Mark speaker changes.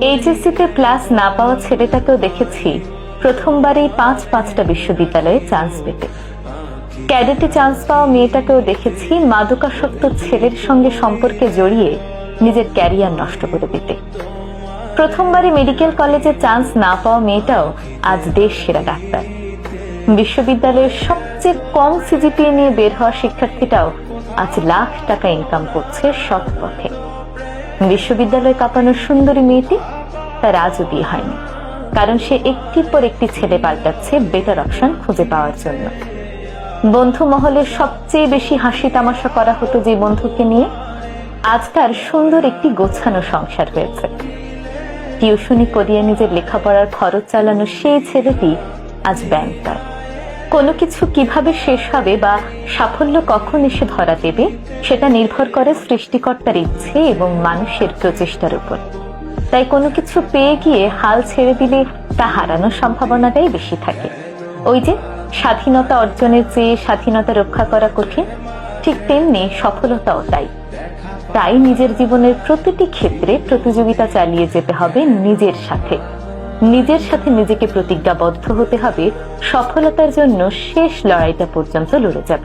Speaker 1: এইচএসসিতে class না পাওয়া ছেলেটাকেও দেখেছি প্রথমবারেই পাঁচটা বিশ্ববিদ্যালয়ে চান্স পেতে। ক্যাডেটে চান্স পাওয়া মেয়েটাকেও দেখেছি মাদকাসক্ত ছেলের সঙ্গে সম্পর্কে জড়িয়ে নিজের ক্যারিয়ার নষ্ট করে দিতে। প্রথমবারে মেডিকেল কলেজে চান্স না পাওয়া মেয়েটাও আজ দেশ সেরা ডাক্তার। বিশ্ববিদ্যালয়ের সবচেয়ে কম সিজিপিএ নিয়ে বের হওয়া শিক্ষার্থীটাও আজ লাখ টাকা ইনকাম করছে সৎ পথে। বিশ্ববিদ্যালয়ে কাঁপানো সুন্দরী মেয়েটি তার আজও বিয়ে হয়নি, কারণ সে একটির পর একটি ছেলে পাল্টাচ্ছে বেটার অপশন খুঁজে পাওয়ার জন্য। বন্ধু মহলের সবচেয়ে বেশি হাসি তামাশা করা হতো যে বন্ধুকে নিয়ে, আজ তার সুন্দর একটি গোছানো সংসার হয়েছে। টিউশনি করিয়ে নিজের লেখাপড়ার খরচ চালানো সেই ছেলেটি আজ ব্যাংকার। কোনো কিছু কিভাবে শেষ হবে বা সাফল্য কখন এসে ধরা দেবে সেটা নির্ভর করে সৃষ্টিকর্তার ইচ্ছে এবং মানুষের প্রচেষ্টার উপর। তাই কোনো কিছু পেয়ে গিয়ে হাল ছেড়ে দিলে তা হারানোর সম্ভাবনাটাই বেশি থাকে। ওই যে স্বাধীনতা অর্জনের চেয়ে স্বাধীনতা রক্ষা করা কঠিন, ঠিক তেমনি সফলতাও তাই। তাই নিজের জীবনের প্রতিটি ক্ষেত্রে প্রতিযোগিতা চালিয়ে যেতে হবে নিজের সাথে নিজেকে প্রতিজ্ঞাবদ্ধ হতে হবে সফলতার জন্য শেষ লড়াইটা পর্যন্ত লড়ে যাব।